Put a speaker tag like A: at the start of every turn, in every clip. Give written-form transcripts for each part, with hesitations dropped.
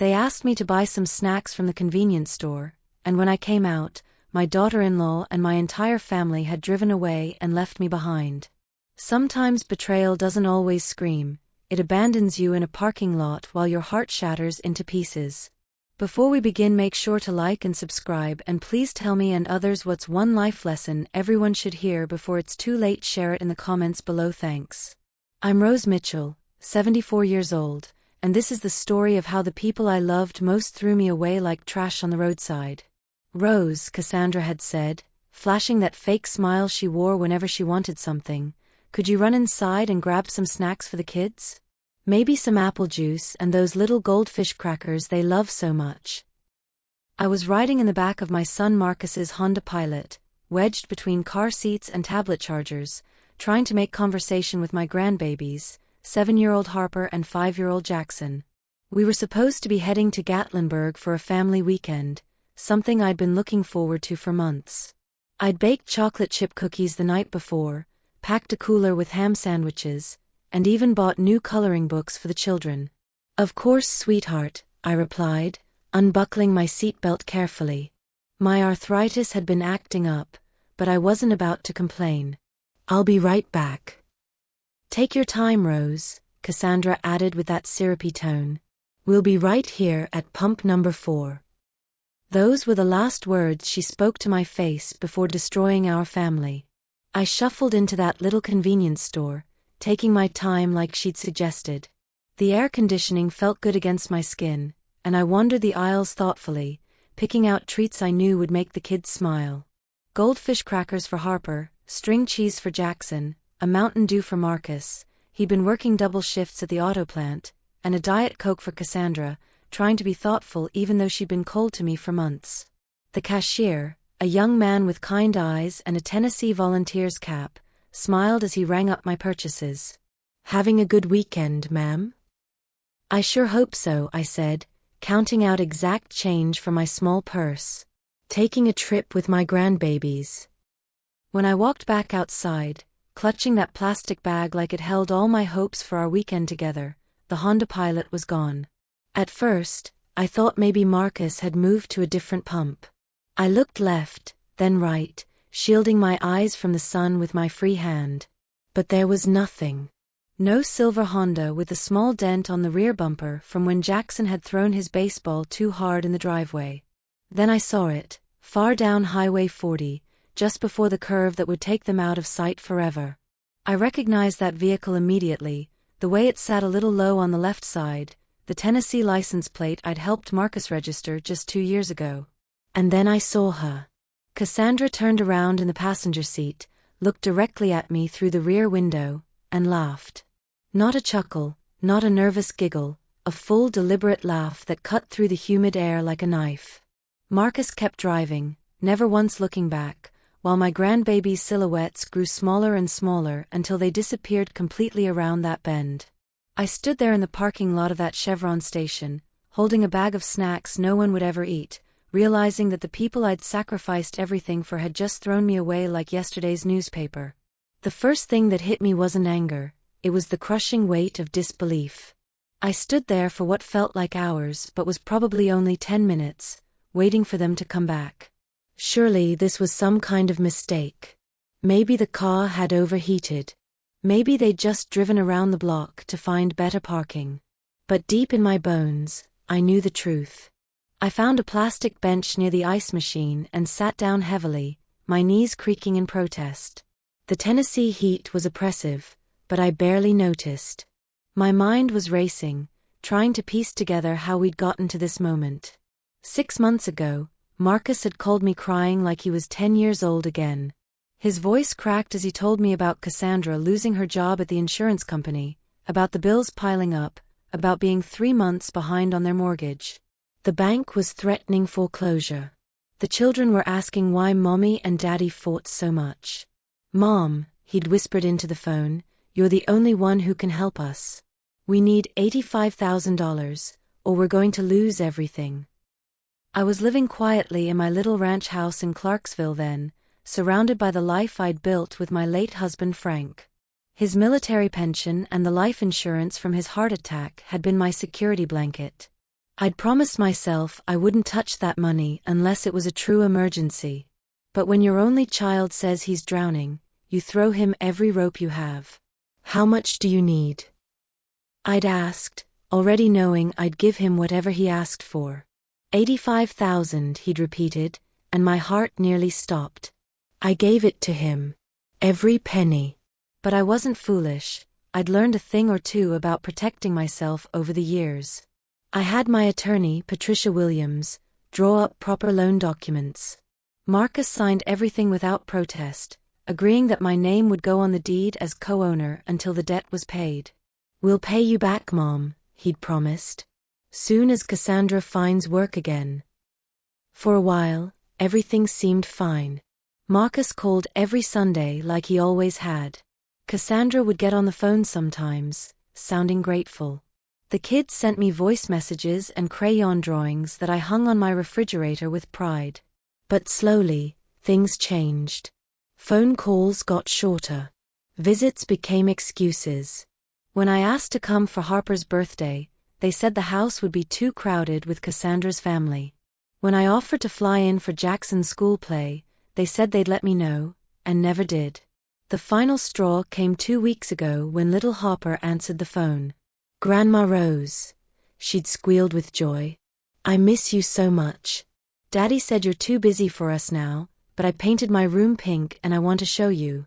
A: They asked me to buy some snacks from the convenience store, and when I came out, my daughter-in-law and my entire family had driven away and left me behind. Sometimes betrayal doesn't always scream, it abandons you in a parking lot while your heart shatters into pieces. Before we begin, make sure to like and subscribe, and please tell me and others what's one life lesson everyone should hear before it's too late. Share it in the comments below. Thanks. I'm Rose Mitchell, 74 years old, and this is the story of how the people I loved most threw me away like trash on the roadside. Rose, Cassandra had said, flashing that fake smile she wore whenever she wanted something, could you run inside and grab some snacks for the kids? Maybe some apple juice and those little goldfish crackers they love so much. I was riding in the back of my son Marcus's Honda Pilot, wedged between car seats and tablet chargers, trying to make conversation with my grandbabies, 7-year-old Harper and 5-year-old Jackson. We were supposed to be heading to Gatlinburg for a family weekend, something I'd been looking forward to for months. I'd baked chocolate chip cookies the night before, packed a cooler with ham sandwiches, and even bought new coloring books for the children. "Of course, sweetheart," I replied, unbuckling my seatbelt carefully. My arthritis had been acting up, but I wasn't about to complain. "I'll be right back." "Take your time, Rose," Cassandra added with that syrupy tone. "We'll be right here at pump number 4. Those were the last words she spoke to my face before destroying our family. I shuffled into that little convenience store, taking my time like she'd suggested. The air conditioning felt good against my skin, and I wandered the aisles thoughtfully, picking out treats I knew would make the kids smile. Goldfish crackers for Harper, string cheese for Jackson, a Mountain Dew for Marcus, he'd been working double shifts at the auto plant, and a Diet Coke for Cassandra, trying to be thoughtful even though she'd been cold to me for months. The cashier, a young man with kind eyes and a Tennessee Volunteers cap, smiled as he rang up my purchases. "Having a good weekend, ma'am?" "I sure hope so," I said, counting out exact change from my small purse. "Taking a trip with my grandbabies." When I walked back outside, clutching that plastic bag like it held all my hopes for our weekend together, the Honda Pilot was gone. At first, I thought maybe Marcus had moved to a different pump. I looked left, then right, shielding my eyes from the sun with my free hand. But there was nothing. No silver Honda with a small dent on the rear bumper from when Jackson had thrown his baseball too hard in the driveway. Then I saw it, far down Highway 40, just before the curve that would take them out of sight forever. I recognized that vehicle immediately, the way it sat a little low on the left side, the Tennessee license plate I'd helped Marcus register just 2 years ago. And then I saw her. Cassandra turned around in the passenger seat, looked directly at me through the rear window, and laughed. Not a chuckle, not a nervous giggle, a full deliberate laugh that cut through the humid air like a knife. Marcus kept driving, never once looking back, while my grandbaby's silhouettes grew smaller and smaller until they disappeared completely around that bend. I stood there in the parking lot of that Chevron station, holding a bag of snacks no one would ever eat, realizing that the people I'd sacrificed everything for had just thrown me away like yesterday's newspaper. The first thing that hit me wasn't anger, it was the crushing weight of disbelief. I stood there for what felt like hours but was probably only 10 minutes, waiting for them to come back. Surely this was some kind of mistake. Maybe the car had overheated. Maybe they'd just driven around the block to find better parking. But deep in my bones, I knew the truth. I found a plastic bench near the ice machine and sat down heavily, my knees creaking in protest. The Tennessee heat was oppressive, but I barely noticed. My mind was racing, trying to piece together how we'd gotten to this moment. 6 months ago, Marcus had called me crying like he was 10 years old again. His voice cracked as he told me about Cassandra losing her job at the insurance company, about the bills piling up, about being 3 months behind on their mortgage. The bank was threatening foreclosure. The children were asking why Mommy and Daddy fought so much. "Mom," he'd whispered into the phone, "you're the only one who can help us. We need $85,000, or we're going to lose everything." I was living quietly in my little ranch house in Clarksville then, surrounded by the life I'd built with my late husband Frank. His military pension and the life insurance from his heart attack had been my security blanket. I'd promised myself I wouldn't touch that money unless it was a true emergency. But when your only child says he's drowning, you throw him every rope you have. How much do you need? I'd asked, already knowing I'd give him whatever he asked for. 85,000, he'd repeated, and my heart nearly stopped. I gave it to him. Every penny. But I wasn't foolish. I'd learned a thing or two about protecting myself over the years. I had my attorney, Patricia Williams, draw up proper loan documents. Marcus signed everything without protest, agreeing that my name would go on the deed as co-owner until the debt was paid. We'll pay you back, Mom, he'd promised. Soon as Cassandra finds work again. For a while, everything seemed fine. Marcus called every Sunday like he always had. Cassandra would get on the phone sometimes, sounding grateful. The kids sent me voice messages and crayon drawings that I hung on my refrigerator with pride. But slowly, things changed. Phone calls got shorter. Visits became excuses. When I asked to come for Harper's birthday, they said the house would be too crowded with Cassandra's family. When I offered to fly in for Jackson's school play, they said they'd let me know, and never did. The final straw came 2 weeks ago when little Harper answered the phone. Grandma Rose, she'd squealed with joy. I miss you so much. Daddy said you're too busy for us now, but I painted my room pink and I want to show you.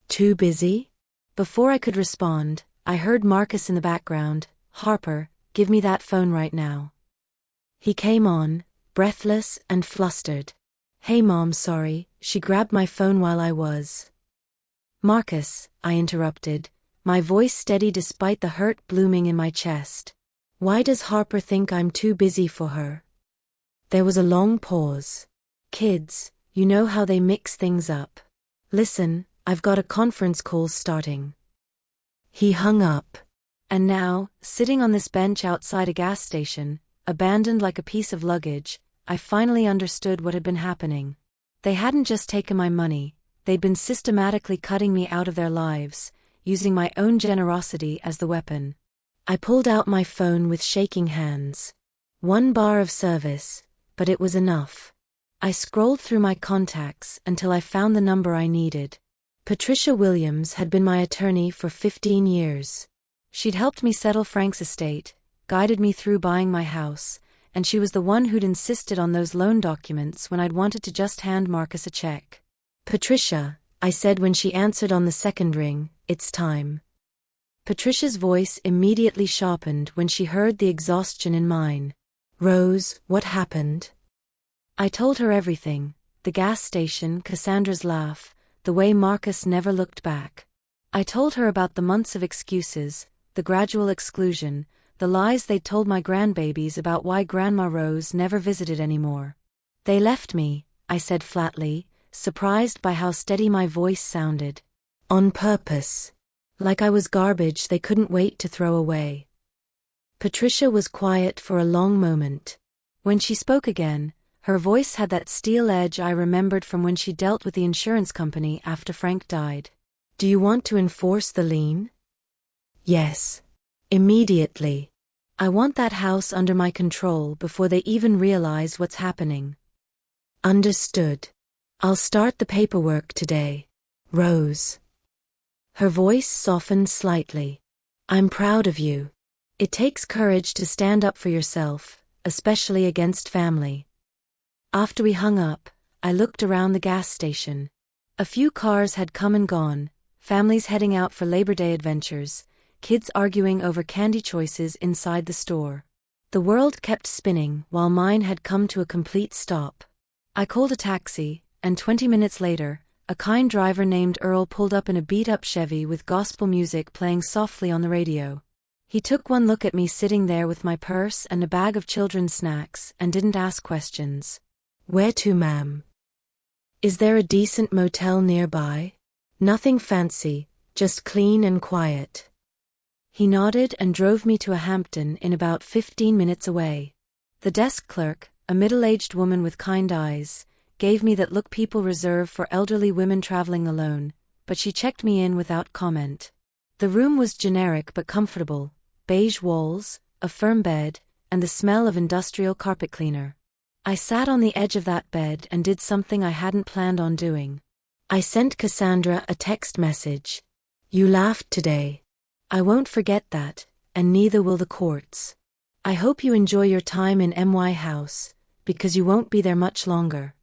A: Too busy? Before I could respond, I heard Marcus in the background. Harper, give me that phone right now. He came on, breathless and flustered. Hey Mom, sorry, she grabbed my phone while I was. Marcus, I interrupted, my voice steady despite the hurt blooming in my chest. Why does Harper think I'm too busy for her? There was a long pause. Kids, you know how they mix things up. Listen, I've got a conference call starting. He hung up. And now, sitting on this bench outside a gas station, abandoned like a piece of luggage, I finally understood what had been happening. They hadn't just taken my money, they'd been systematically cutting me out of their lives, using my own generosity as the weapon. I pulled out my phone with shaking hands. 1 bar of service, but it was enough. I scrolled through my contacts until I found the number I needed. Patricia Williams had been my attorney for 15 years. She'd helped me settle Frank's estate, guided me through buying my house, and she was the one who'd insisted on those loan documents when I'd wanted to just hand Marcus a check. Patricia, I said when she answered on the second ring, it's time. Patricia's voice immediately sharpened when she heard the exhaustion in mine. Rose, what happened? I told her everything, the gas station, Cassandra's laugh, the way Marcus never looked back. I told her about the months of excuses, the gradual exclusion, the lies they'd told my grandbabies about why Grandma Rose never visited anymore. They left me, I said flatly, surprised by how steady my voice sounded. On purpose. Like I was garbage they couldn't wait to throw away. Patricia was quiet for a long moment. When she spoke again, her voice had that steel edge I remembered from when she dealt with the insurance company after Frank died. Do you want to enforce the lien? Yes. Immediately. I want that house under my control before they even realize what's happening. Understood. I'll start the paperwork today. Rose. Her voice softened slightly. I'm proud of you. It takes courage to stand up for yourself, especially against family. After we hung up, I looked around the gas station. A few cars had come and gone, families heading out for Labor Day adventures, kids arguing over candy choices inside the store. The world kept spinning while mine had come to a complete stop. I called a taxi, and 20 minutes later, a kind driver named Earl pulled up in a beat-up Chevy with gospel music playing softly on the radio. He took one look at me sitting there with my purse and a bag of children's snacks and didn't ask questions. Where to, ma'am? Is there a decent motel nearby? Nothing fancy, just clean and quiet. He nodded and drove me to a Hampton Inn about 15 minutes away. The desk clerk, a middle-aged woman with kind eyes, gave me that look people reserve for elderly women traveling alone, but she checked me in without comment. The room was generic but comfortable, beige walls, a firm bed, and the smell of industrial carpet cleaner. I sat on the edge of that bed and did something I hadn't planned on doing. I sent Cassandra a text message. "You laughed today. I won't forget that, and neither will the courts. I hope you enjoy your time in my house, because you won't be there much longer."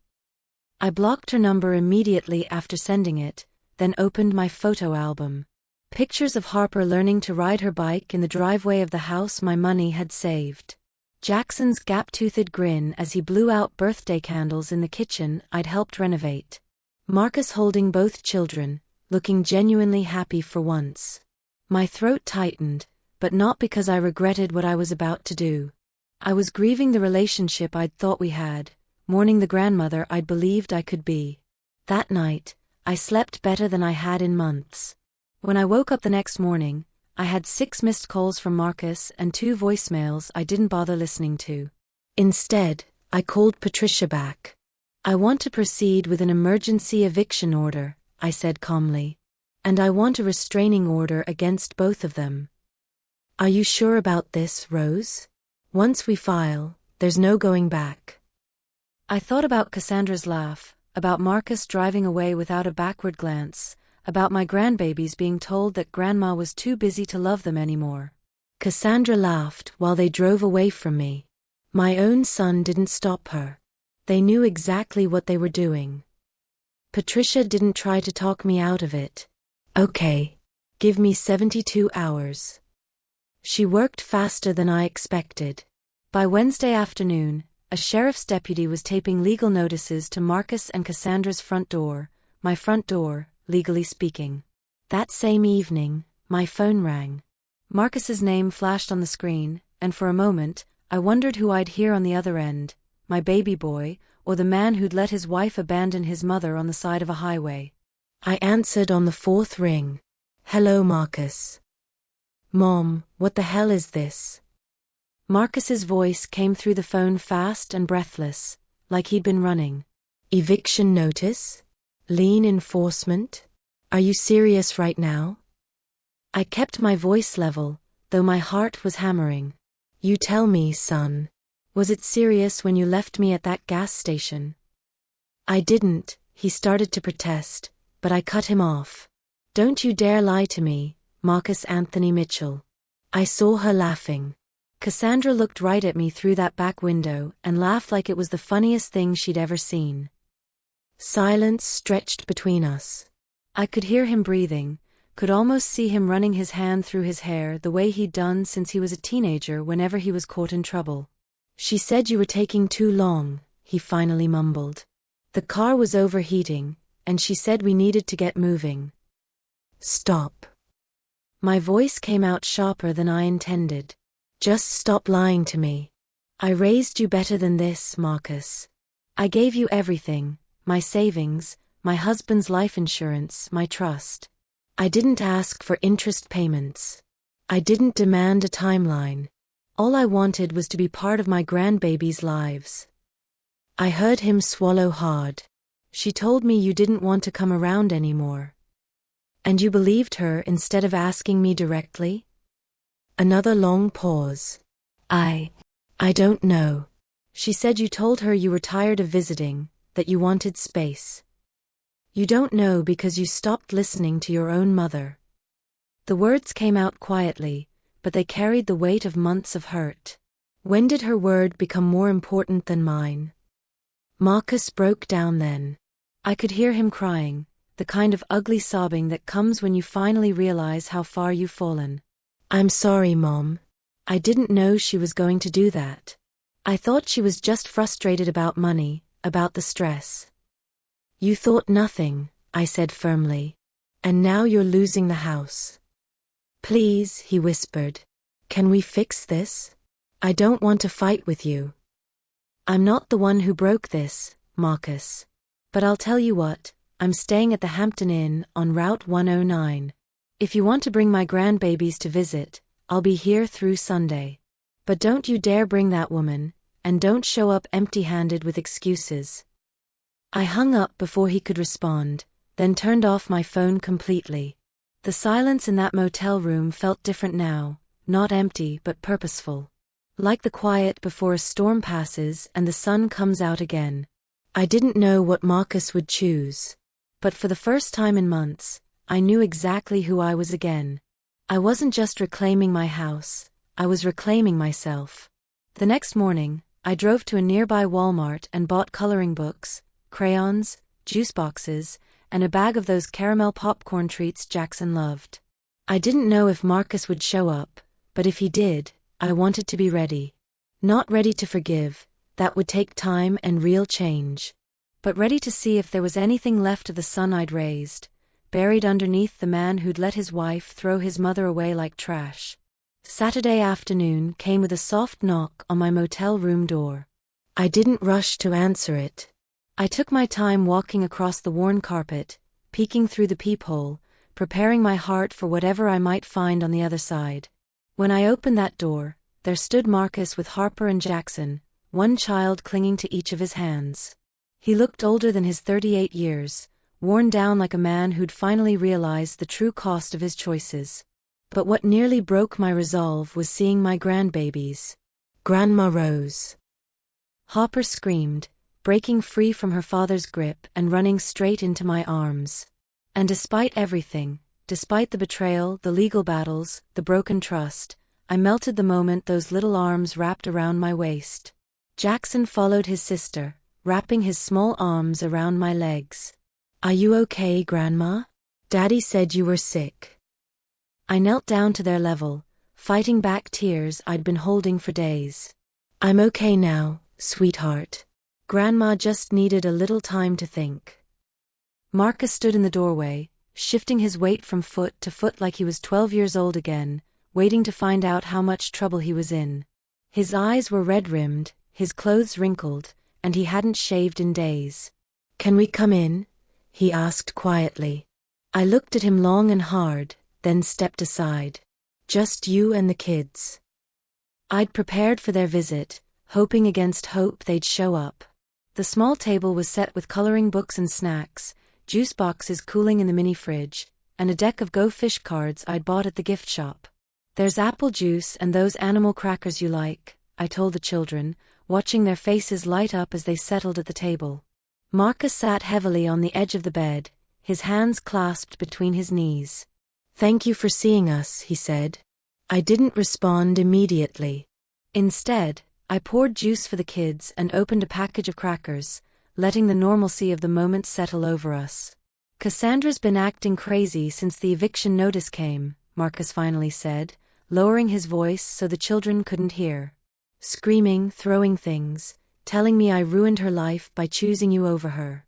A: I blocked her number immediately after sending it, then opened my photo album. Pictures of Harper learning to ride her bike in the driveway of the house my money had saved. Jackson's gap-toothed grin as he blew out birthday candles in the kitchen I'd helped renovate. Marcus holding both children, looking genuinely happy for once. My throat tightened, but not because I regretted what I was about to do. I was grieving the relationship I'd thought we had, mourning the grandmother I'd believed I could be. That night, I slept better than I had in months. When I woke up the next morning, I had 6 missed calls from Marcus and 2 voicemails I didn't bother listening to. Instead, I called Patricia back. "I want to proceed with an emergency eviction order," I said calmly. "And I want a restraining order against both of them." "Are you sure about this, Rose? Once we file, there's no going back." I thought about Cassandra's laugh, about Marcus driving away without a backward glance, about my grandbabies being told that Grandma was too busy to love them anymore. Cassandra laughed while they drove away from me. My own son didn't stop her. They knew exactly what they were doing. Patricia didn't try to talk me out of it. "Okay. Give me 72 hours. She worked faster than I expected. By Wednesday afternoon, a sheriff's deputy was taping legal notices to Marcus and Cassandra's front door, my front door, legally speaking. That same evening, my phone rang. Marcus's name flashed on the screen, and for a moment, I wondered who I'd hear on the other end, my baby boy, or the man who'd let his wife abandon his mother on the side of a highway. I answered on the 4th ring. "Hello, Marcus." "Mom, what the hell is this?" Marcus's voice came through the phone fast and breathless, like he'd been running. "Eviction notice? Lien enforcement? Are you serious right now?" I kept my voice level, though my heart was hammering. "You tell me, son. Was it serious when you left me at that gas station?" "I didn't," he started to protest, but I cut him off. "Don't you dare lie to me, Marcus Anthony Mitchell." I saw her laughing. Cassandra looked right at me through that back window and laughed like it was the funniest thing she'd ever seen. Silence stretched between us. I could hear him breathing, could almost see him running his hand through his hair the way he'd done since he was a teenager whenever he was caught in trouble. "She said you were taking too long," he finally mumbled. "The car was overheating, and she said we needed to get moving." "Stop." My voice came out sharper than I intended. "Just stop lying to me. I raised you better than this, Marcus. I gave you everything, my savings, my husband's life insurance, my trust. I didn't ask for interest payments. I didn't demand a timeline. All I wanted was to be part of my grandbabies' lives." I heard him swallow hard. "She told me you didn't want to come around anymore. And you believed her instead of asking me directly?" Another long pause. I don't know. She said you told her you were tired of visiting, that you wanted space. You don't know because you stopped listening to your own mother." The words came out quietly, but they carried the weight of months of hurt. When did her word become more important than mine? Marcus broke down then. I could hear him crying, the kind of ugly sobbing that comes when you finally realize how far you've fallen. "I'm sorry, Mom. I didn't know she was going to do that. I thought she was just frustrated about money, about the stress." "You thought nothing," I said firmly. "And now you're losing the house." "Please," he whispered. "Can we fix this? I don't want to fight with you. I'm not the one who broke this, Marcus. But I'll tell you what, I'm staying at the Hampton Inn on Route 109. If you want to bring my grandbabies to visit, I'll be here through Sunday. But don't you dare bring that woman, and don't show up empty-handed with excuses." I hung up before he could respond, then turned off my phone completely. The silence in that motel room felt different now, not empty but purposeful. Like the quiet before a storm passes and the sun comes out again. I didn't know what Marcus would choose. But for the first time in months, I knew exactly who I was again. I wasn't just reclaiming my house, I was reclaiming myself. The next morning, I drove to a nearby Walmart and bought coloring books, crayons, juice boxes, and a bag of those caramel popcorn treats Jackson loved. I didn't know if Marcus would show up, but if he did, I wanted to be ready. Not ready to forgive, that would take time and real change. But ready to see if there was anything left of the son I'd raised, buried underneath the man who'd let his wife throw his mother away like trash. Saturday afternoon came with a soft knock on my motel room door. I didn't rush to answer it. I took my time walking across the worn carpet, peeking through the peephole, preparing my heart for whatever I might find on the other side. When I opened that door, there stood Marcus with Harper and Jackson, one child clinging to each of his hands. He looked older than his 38 years, worn down like a man who'd finally realized the true cost of his choices. But what nearly broke my resolve was seeing my grandbabies. Grandma Rose. Harper screamed, breaking free from her father's grip and running straight into my arms. And despite everything, despite the betrayal, the legal battles, the broken trust, I melted the moment those little arms wrapped around my waist. Jackson followed his sister, wrapping his small arms around my legs. "Are you okay, Grandma? Daddy said you were sick." I knelt down to their level, fighting back tears I'd been holding for days. "I'm okay now, sweetheart. Grandma just needed a little time to think." Marcus stood in the doorway, shifting his weight from foot to foot like he was 12 years old again, waiting to find out how much trouble he was in. His eyes were red-rimmed, his clothes wrinkled, and he hadn't shaved in days. "Can we come in?" he asked quietly. I looked at him long and hard, then stepped aside. "Just you and the kids." I'd prepared for their visit, hoping against hope they'd show up. The small table was set with coloring books and snacks, juice boxes cooling in the mini fridge, and a deck of Go Fish cards I'd bought at the gift shop. "There's apple juice and those animal crackers you like," I told the children, watching their faces light up as they settled at the table. Marcus sat heavily on the edge of the bed, his hands clasped between his knees. "Thank you for seeing us," he said. I didn't respond immediately. Instead, I poured juice for the kids and opened a package of crackers, letting the normalcy of the moment settle over us. "Cassandra's been acting crazy since the eviction notice came," Marcus finally said, lowering his voice so the children couldn't hear. "Screaming, throwing things, telling me I ruined her life by choosing you over her."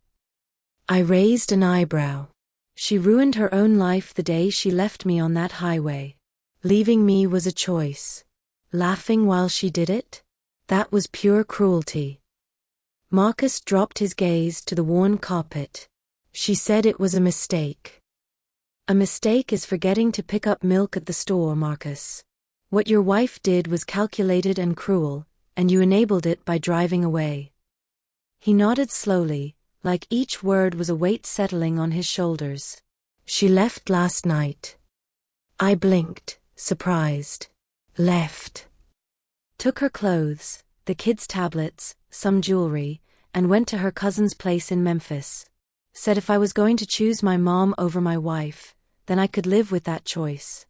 A: I raised an eyebrow. She ruined her own life the day she left me on that highway. Leaving me was a choice. Laughing while she did it? That was pure cruelty. Marcus dropped his gaze to the worn carpet. "She said it was a mistake." "A mistake is forgetting to pick up milk at the store, Marcus. What your wife did was calculated and cruel, and you enabled it by driving away." He nodded slowly, like each word was a weight settling on his shoulders. "She left last night." I blinked, surprised. "Left." Took her clothes, the kids' tablets, some jewelry, and went to her cousin's place in Memphis. Said if I was going to choose my mom over my wife, then I could live with that choice.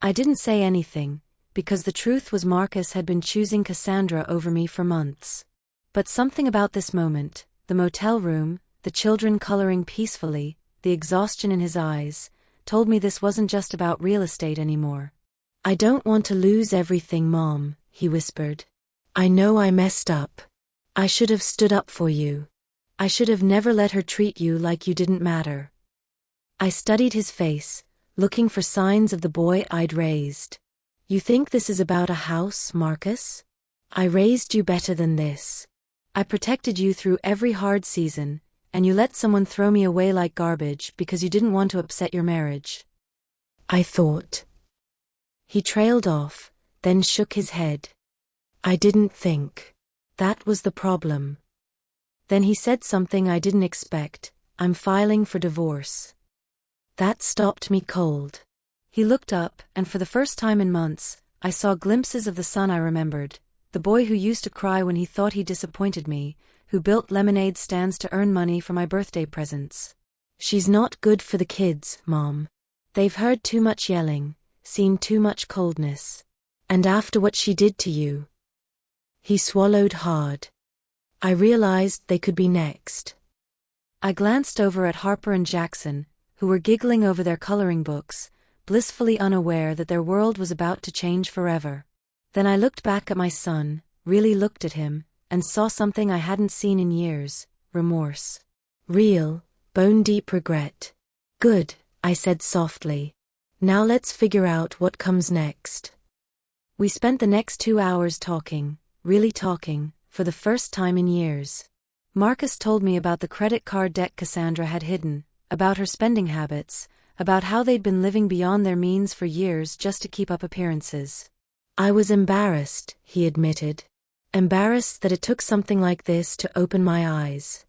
A: I didn't say anything, because the truth was Marcus had been choosing Cassandra over me for months. But something about this moment, the motel room, the children coloring peacefully, the exhaustion in his eyes, told me this wasn't just about real estate anymore. "I don't want to lose everything, Mom," he whispered. "I know I messed up. I should have stood up for you. I should have never let her treat you like you didn't matter." I studied his face, looking for signs of the boy I'd raised. "You think this is about a house, Marcus? I raised you better than this. I protected you through every hard season, and you let someone throw me away like garbage because you didn't want to upset your marriage." I thought. He trailed off, then shook his head. "I didn't think. That was the problem." Then he said something I didn't expect. "I'm filing for divorce." That stopped me cold. He looked up, and for the first time in months, I saw glimpses of the son I remembered, the boy who used to cry when he thought he disappointed me, who built lemonade stands to earn money for my birthday presents. She's not good for the kids, Mom. They've heard too much yelling, seen too much coldness. And after what she did to you. He swallowed hard. I realized they could be next. I glanced over at Harper and Jackson, who were giggling over their coloring books, blissfully unaware that their world was about to change forever. Then I looked back at my son, really looked at him, and saw something I hadn't seen in years: remorse. Real, bone-deep regret. Good, I said softly. Now let's figure out what comes next. We spent the next 2 hours talking, really talking, for the first time in years. Marcus told me about the credit card debt Cassandra had hidden, about her spending habits, about how they'd been living beyond their means for years just to keep up appearances. I was embarrassed, he admitted. Embarrassed that it took something like this to open my eyes.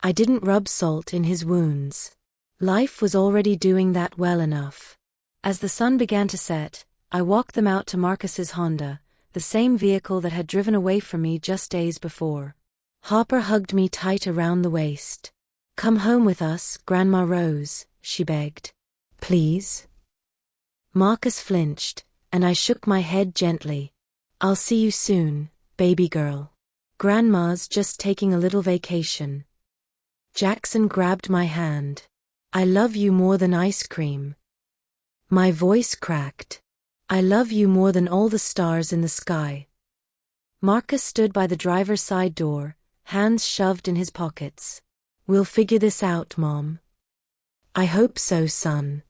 A: I didn't rub salt in his wounds. Life was already doing that well enough. As the sun began to set, I walked them out to Marcus's Honda, the same vehicle that had driven away from me just days before. Harper hugged me tight around the waist. Come home with us, Grandma Rose, she begged. Please? Marcus flinched, and I shook my head gently. I'll see you soon, baby girl. Grandma's just taking a little vacation. Jackson grabbed my hand. I love you more than ice cream. My voice cracked. I love you more than all the stars in the sky. Marcus stood by the driver's side door, hands shoved in his pockets. We'll figure this out, Mom. I hope so, son.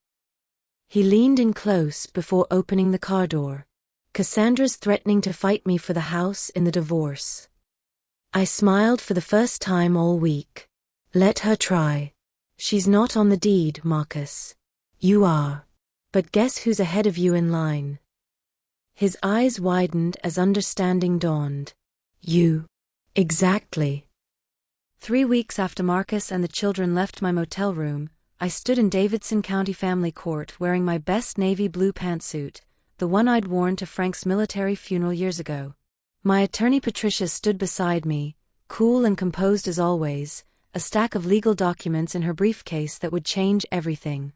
A: He leaned in close before opening the car door. Cassandra's threatening to fight me for the house in the divorce. I smiled for the first time all week. Let her try. She's not on the deed, Marcus. You are. But guess who's ahead of you in line? His eyes widened as understanding dawned. You. Exactly. 3 weeks after Marcus and the children left my motel room, I stood in Davidson County Family Court wearing my best navy blue pantsuit, the one I'd worn to Frank's military funeral years ago. My attorney Patricia stood beside me, cool and composed as always, a stack of legal documents in her briefcase that would change everything.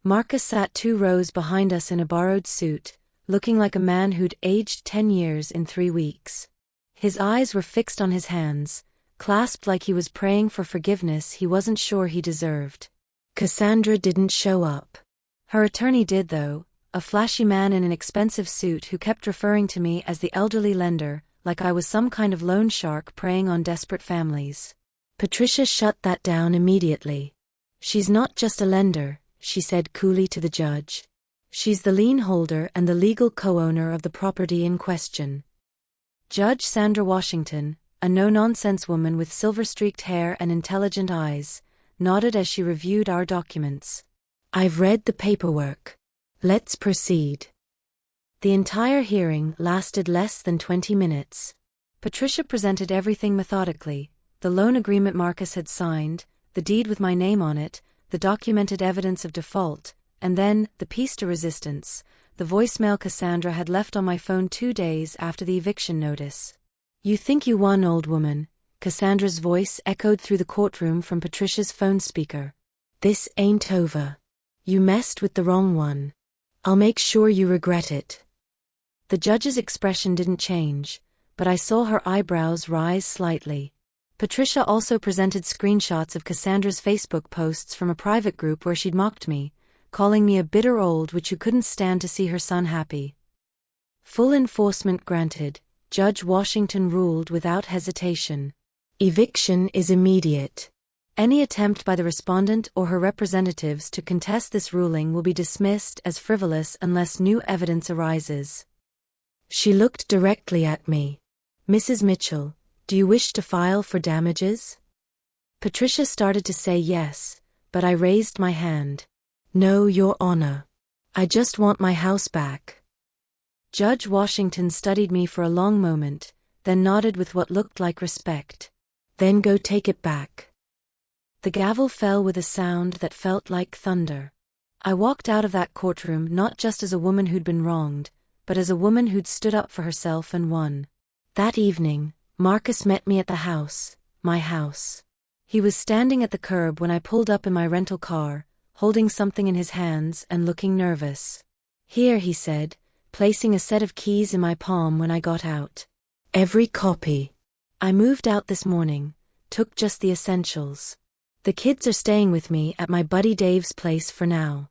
A: Marcus sat 2 rows behind us in a borrowed suit, looking like a man who'd aged 10 years in 3 weeks. His eyes were fixed on his hands, clasped like he was praying for forgiveness he wasn't sure he deserved. Cassandra didn't show up. Her attorney did though, a flashy man in an expensive suit who kept referring to me as the elderly lender, like I was some kind of loan shark preying on desperate families. Patricia shut that down immediately. She's not just a lender, she said coolly to the judge. She's the lien holder and the legal co-owner of the property in question. Judge Sandra Washington, a no-nonsense woman with silver-streaked hair and intelligent eyes, nodded as she reviewed our documents. I've read the paperwork. Let's proceed. The entire hearing lasted less than 20 minutes. Patricia presented everything methodically: the loan agreement Marcus had signed, the deed with my name on it, the documented evidence of default, and then, the piece de resistance, the voicemail Cassandra had left on my phone 2 days after the eviction notice. You think you won, old woman, Cassandra's voice echoed through the courtroom from Patricia's phone speaker. This ain't over. You messed with the wrong one. I'll make sure you regret it. The judge's expression didn't change, but I saw her eyebrows rise slightly. Patricia also presented screenshots of Cassandra's Facebook posts from a private group where she'd mocked me, calling me a bitter old witch who couldn't stand to see her son happy. Full enforcement granted, Judge Washington ruled without hesitation. Eviction is immediate. Any attempt by the respondent or her representatives to contest this ruling will be dismissed as frivolous unless new evidence arises. She looked directly at me. Mrs. Mitchell, do you wish to file for damages? Patricia started to say yes, but I raised my hand. No, Your Honor. I just want my house back. Judge Washington studied me for a long moment, then nodded with what looked like respect. Then go take it back. The gavel fell with a sound that felt like thunder. I walked out of that courtroom not just as a woman who'd been wronged, but as a woman who'd stood up for herself and won. That evening, Marcus met me at the house, my house. He was standing at the curb when I pulled up in my rental car, holding something in his hands and looking nervous. "Here," he said, placing a set of keys in my palm when I got out. "Every copy. I moved out this morning, took just the essentials. The kids are staying with me at my buddy Dave's place for now."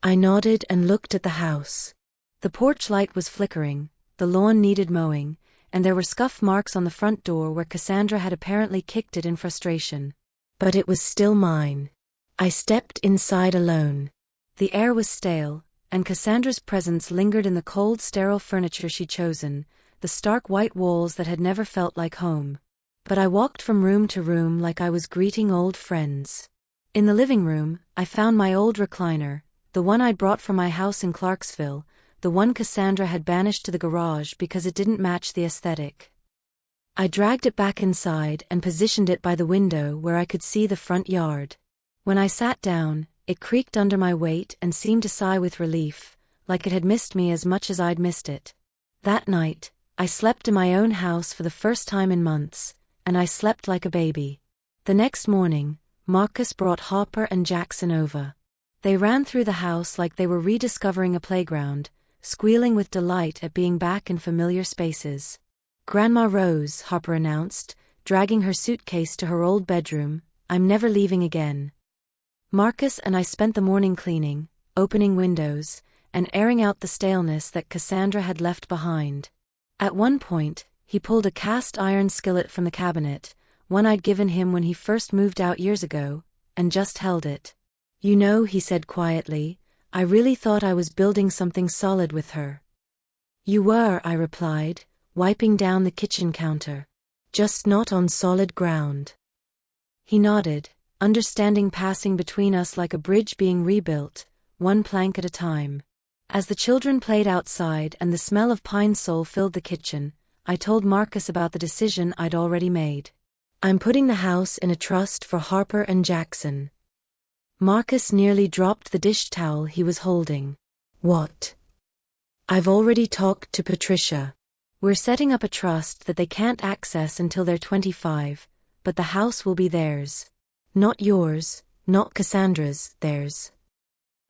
A: I nodded and looked at the house. The porch light was flickering, the lawn needed mowing, and there were scuff marks on the front door where Cassandra had apparently kicked it in frustration. But it was still mine. I stepped inside alone. The air was stale, and Cassandra's presence lingered in the cold, sterile furniture she'd chosen, the stark white walls that had never felt like home. But I walked from room to room like I was greeting old friends. In the living room, I found my old recliner, the one I'd brought from my house in Clarksville, the one Cassandra had banished to the garage because it didn't match the aesthetic. I dragged it back inside and positioned it by the window where I could see the front yard. When I sat down, it creaked under my weight and seemed to sigh with relief, like it had missed me as much as I'd missed it. That night, I slept in my own house for the first time in months, and I slept like a baby. The next morning, Marcus brought Hopper and Jackson over. They ran through the house like they were rediscovering a playground, squealing with delight at being back in familiar spaces. "Grandma Rose," Hopper announced, dragging her suitcase to her old bedroom, "I'm never leaving again." Marcus and I spent the morning cleaning, opening windows, and airing out the staleness that Cassandra had left behind. At one point, he pulled a cast iron skillet from the cabinet, one I'd given him when he first moved out years ago, and just held it. "You know," he said quietly, "I really thought I was building something solid with her." "You were," I replied, wiping down the kitchen counter. "Just not on solid ground." He nodded, understanding passing between us like a bridge being rebuilt, one plank at a time. As the children played outside and the smell of pine sol filled the kitchen, I told Marcus about the decision I'd already made. "I'm putting the house in a trust for Harper and Jackson." Marcus nearly dropped the dish towel he was holding. "What?" "I've already talked to Patricia. We're setting up a trust that they can't access until they're 25, but the house will be theirs. Not yours, not Cassandra's, theirs."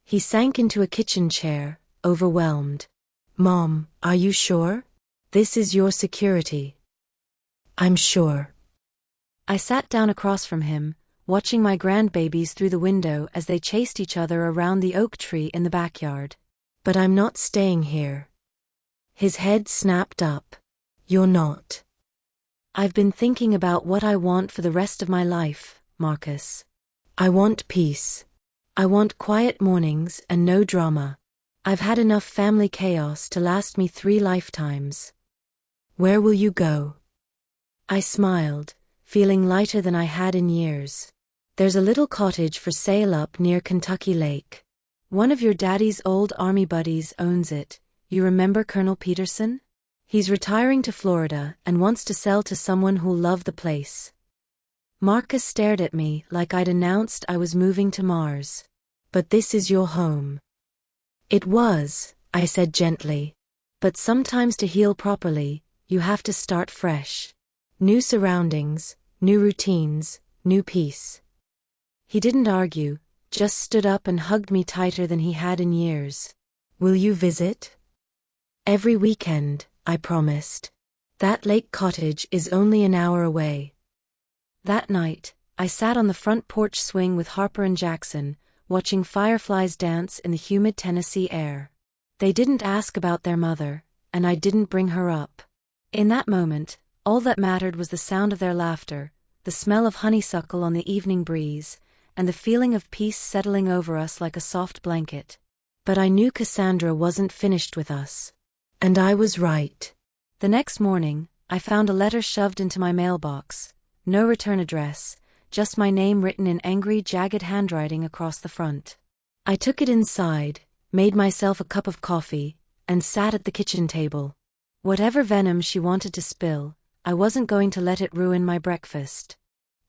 A: He sank into a kitchen chair, overwhelmed. "Mom, are you sure? This is your security." "I'm sure." I sat down across from him, watching my grandbabies through the window as they chased each other around the oak tree in the backyard. "But I'm not staying here." His head snapped up. "You're not." "I've been thinking about what I want for the rest of my life, Marcus. I want peace. I want quiet mornings and no drama. I've had enough family chaos to last me 3 lifetimes." "Where will you go?" I smiled, feeling lighter than I had in years. "There's a little cottage for sale up near Kentucky Lake. One of your daddy's old army buddies owns it. You remember Colonel Peterson? He's retiring to Florida and wants to sell to someone who'll love the place." Marcus stared at me like I'd announced I was moving to Mars. "But this is your home." "It was," I said gently. "But sometimes to heal properly, you have to start fresh. New surroundings, new routines, new peace." He didn't argue, just stood up and hugged me tighter than he had in years. "Will you visit?" "Every weekend," I promised. "That lake cottage is only an hour away." That night, I sat on the front porch swing with Harper and Jackson, watching fireflies dance in the humid Tennessee air. They didn't ask about their mother, and I didn't bring her up. In that moment, all that mattered was the sound of their laughter, the smell of honeysuckle on the evening breeze, and the feeling of peace settling over us like a soft blanket. But I knew Cassandra wasn't finished with us. And I was right. The next morning, I found a letter shoved into my mailbox. No return address, just my name written in angry, jagged handwriting across the front. I took it inside, made myself a cup of coffee, and sat at the kitchen table. Whatever venom she wanted to spill, I wasn't going to let it ruin my breakfast.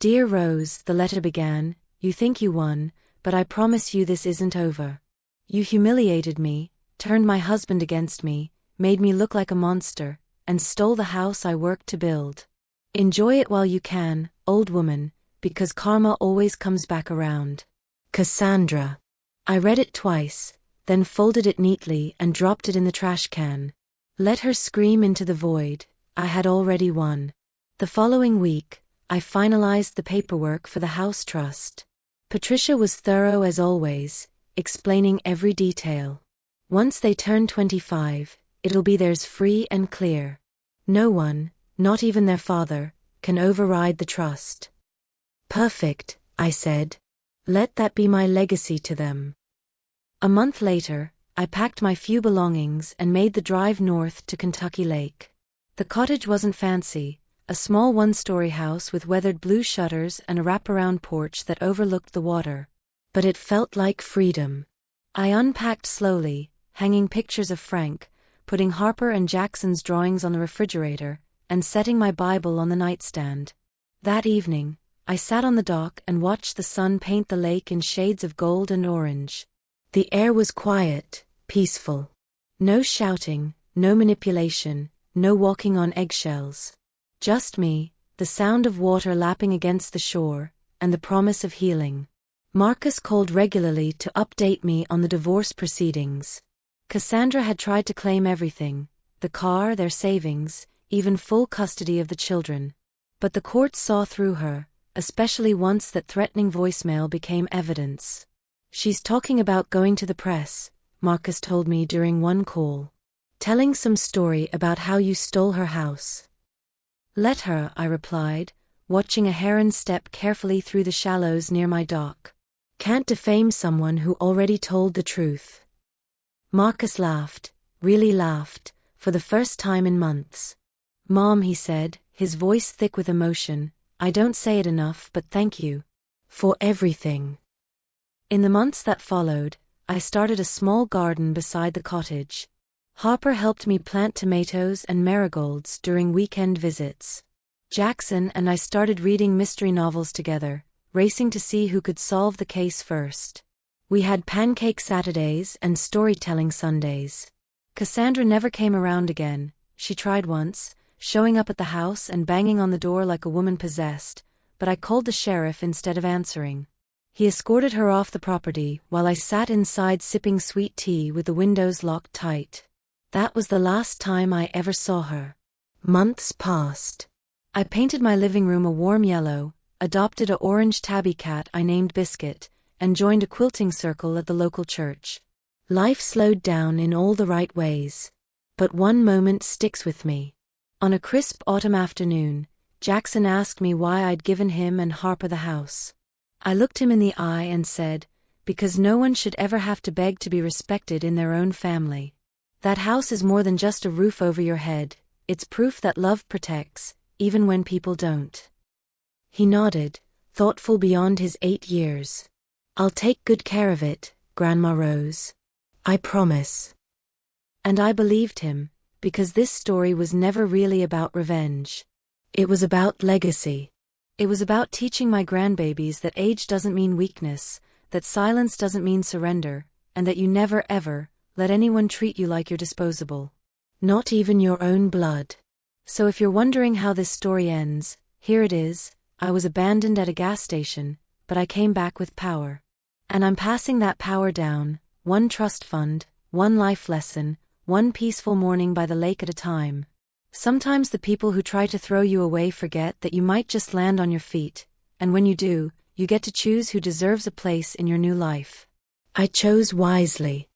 A: "Dear Rose," the letter began, "you think you won, but I promise you this isn't over. You humiliated me, turned my husband against me, made me look like a monster, and stole the house I worked to build. Enjoy it while you can, old woman, because karma always comes back around. Cassandra. I read it twice, then folded it neatly and dropped it in the trash can. Let her scream into the void, I had already won. The following week, I finalized the paperwork for the house trust. Patricia was thorough as always, explaining every detail. Once they turn 25, it'll be theirs free and clear. No one, not even their father, can override the trust. Perfect, I said. Let that be my legacy to them. A month later, I packed my few belongings and made the drive north to Kentucky Lake. The cottage wasn't fancy, a small one-story house with weathered blue shutters and a wraparound porch that overlooked the water. But it felt like freedom. I unpacked slowly, hanging pictures of Frank, putting Harper and Jackson's drawings on the refrigerator, and setting my Bible on the nightstand. That evening, I sat on the dock and watched the sun paint the lake in shades of gold and orange. The air was quiet, peaceful. No shouting, no manipulation, no walking on eggshells. Just me, the sound of water lapping against the shore, and the promise of healing. Marcus called regularly to update me on the divorce proceedings. Cassandra had tried to claim everything, the car, their savings, even full custody of the children. But the courts saw through her, especially once that threatening voicemail became evidence. She's talking about going to the press, Marcus told me during one call. Telling some story about how you stole her house. Let her, I replied, watching a heron step carefully through the shallows near my dock. Can't defame someone who already told the truth. Marcus laughed, really laughed, for the first time in months. Mom, he said, his voice thick with emotion, I don't say it enough, but thank you. For everything. In the months that followed, I started a small garden beside the cottage. Harper helped me plant tomatoes and marigolds during weekend visits. Jackson and I started reading mystery novels together, racing to see who could solve the case first. We had pancake Saturdays and storytelling Sundays. Cassandra never came around again. She tried once, showing up at the house and banging on the door like a woman possessed, but I called the sheriff instead of answering. He escorted her off the property while I sat inside sipping sweet tea with the windows locked tight. That was the last time I ever saw her. Months passed. I painted my living room a warm yellow, adopted a orange tabby cat I named Biscuit, and joined a quilting circle at the local church. Life slowed down in all the right ways. But one moment sticks with me. On a crisp autumn afternoon, Jackson asked me why I'd given him and Harper the house. I looked him in the eye and said, because no one should ever have to beg to be respected in their own family. That house is more than just a roof over your head, it's proof that love protects, even when people don't. He nodded, thoughtful beyond his 8 years. I'll take good care of it, Grandma Rose. I promise. And I believed him, because this story was never really about revenge. It was about legacy. It was about teaching my grandbabies that age doesn't mean weakness, that silence doesn't mean surrender, and that you never ever let anyone treat you like you're disposable. Not even your own blood. So if you're wondering how this story ends, here it is. I was abandoned at a gas station, but I came back with power. And I'm passing that power down, one trust fund, one life lesson, one peaceful morning by the lake at a time. Sometimes the people who try to throw you away forget that you might just land on your feet, and when you do, you get to choose who deserves a place in your new life. I chose wisely.